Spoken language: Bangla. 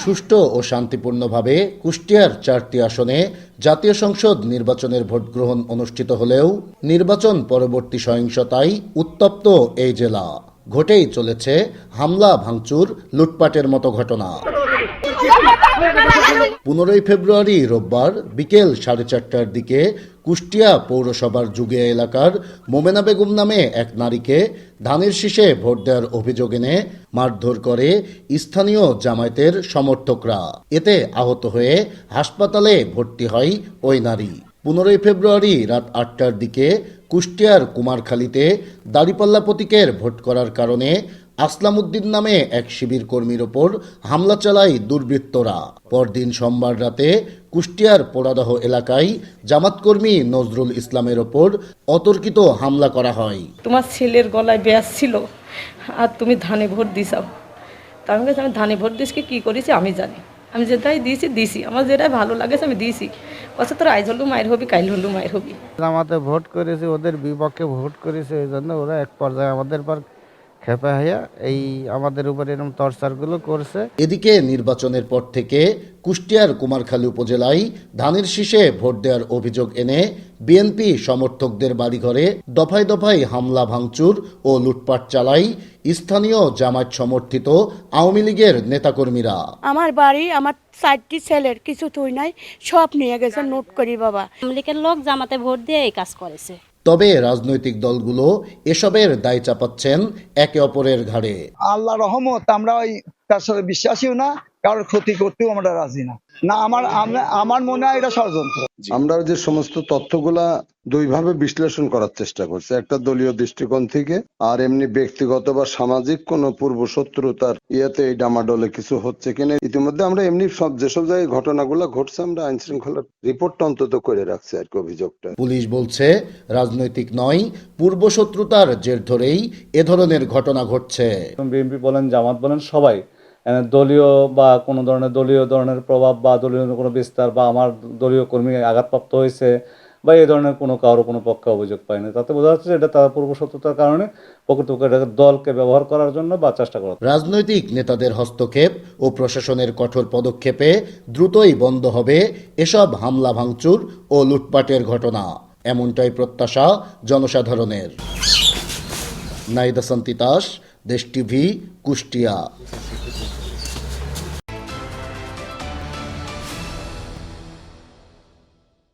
সুষ্ঠু ও শান্তিপূর্ণভাবে কুষ্টিয়ার 4টি আসনে জাতীয় সংসদ নির্বাচনের ভোট গ্রহণ অনুষ্ঠিত হলেও নির্বাচন পরবর্তী সহিংসতায় উত্তপ্ত এই জেলা। ঘটেই চলেছে হামলা, ভাঙচুর, লুটপাটের মতো ঘটনা। 15 ফেব্রুয়ারি রোববার বিকেল 4:30টার দিকে কুষ্টিয়া পৌরসভার যুগিয়া এলাকার মোমেনা বেগম নামে এক নারীকে ধানের শীষে ভোট দেওয়ার অভিযোগ এনে মারধর করে স্থানীয় জামায়াতের সমর্থকরা। এতে আহত হয়ে হাসপাতালে ভর্তি হয় ওই নারী। 15 ফেব্রুয়ারি রাত 8টার দিকে কুষ্টিয়ার কুমারখালীতে দাড়িপাল্লা প্রতীকের ভোট করার কারণে আসলাম উদ্দিন নামে এক শিবির কর্মীর ওপর হামলা চালায় দুর্বৃত্তরা। পরদিন সোমবার রাতে কুষ্টিয়ার পোড়াদহ এলাকায় জামাত কর্মী নজরুল ইসলামের ওপর অতর্কিত হামলা করা হয়। তোমার ছেলের গলায় ব্যাস ছিল আর তুমি ধানে ভোট দিছাও। তার কাছে আমি ধানে ভোট দিস কি করেছি আমি জানি। আমি যেটাই দিছি আমার যেটাই ভালো লাগেছে আমি দিছি। কত তোর আইজ হলু মায়ের হবি, কাইল হলু মায়ের হবি। আমাদের ভোট করেছে, ওদের বিপক্ষে ভোট করেছে, এই জন্য ওরা এক পর্যায়ে আমাদের পর খেপে হইয়া এই আমাদের উপর এরকম টর্চারগুলো করছে। এদিকে নির্বাচনের পর থেকে কুষ্টিয়ার কুমারখালী উপজেলায় ধানের শীষে ভোট দেওয়ার অভিযোগ এনে বিএনপি সমর্থকদের বাড়িঘরে দফায় দফায় হামলা, ভাঙচুর ও লুটপাট চালায় স্থানীয় জামায়াত সমর্থিত আওয়ামী লীগের নেতাকর্মীরা। আমার বাড়ি, আমার 4টি ছেলের কিছু তুই নাই, সব নিয়ে গেছে, নোট করি বাবা। আওয়ামী লীগের লোক জামাতে ভোট দিয়ে এই কাজ করেছে। তবে রাজনৈতিক দলগুলো এসবের দায় চাপাচ্ছেন একে অপরের ঘাড়ে। আল্লাহ রহমত, আমরা ওই তার সাথে বিশ্বাসীও না, কারোর ক্ষতি করতেও আমরা রাজি না। আমার মনে হয় এটা ষড়যন্ত্র। আমরা যে সমস্ত তথ্যগুলা দুইভাবে বিশ্লেষণ করার চেষ্টা করছি, একটা দলীয় দৃষ্টিকোণ থেকে, আর এমনি ব্যক্তিগত বা সামাজিক কোন পূর্ব শত্রুতার ইয়েতে এই ডামাডোলে কিছু হচ্ছে কিনা। ইতিমধ্যে আমরা এমনি যেসব জায়গায় ঘটনাগুলো ঘটছে আমরা আইন শৃঙ্খলার রিপোর্টটা অন্তত করে রাখছি আর কি। অভিযোগটা পুলিশ বলছে রাজনৈতিক নয়, পূর্ব শত্রুতার জের ধরেই এ ধরনের ঘটনা ঘটছে। বিএনপি বলেন, জামাত বলেন, সবাই দলীয় বা কোনো ধরনের প্রভাব বা দলীয় কোনো বিস্তার বা আমার দলীয় কর্মী আঘাতপ্রাপ্ত হয়েছে বা এই ধরনের কারো কোনো পক্ষে অভিযোগ পায়নি। তাতে বোঝা যাচ্ছে এটা তার পূর্ব শত্রুতার কারণে প্রকৃতপক্ষে দলকে ব্যবহার করার জন্য বা চেষ্টা করা। রাজনৈতিক নেতাদের হস্তক্ষেপ ও প্রশাসনের কঠোর পদক্ষেপে দ্রুতই বন্ধ হবে এসব হামলা, ভাঙচুর ও লুটপাটের ঘটনা, এমনটাই প্রত্যাশা জনসাধারণের। নাইদা সান্তিতাস, দেশ টিভি, কুষ্টিয়া।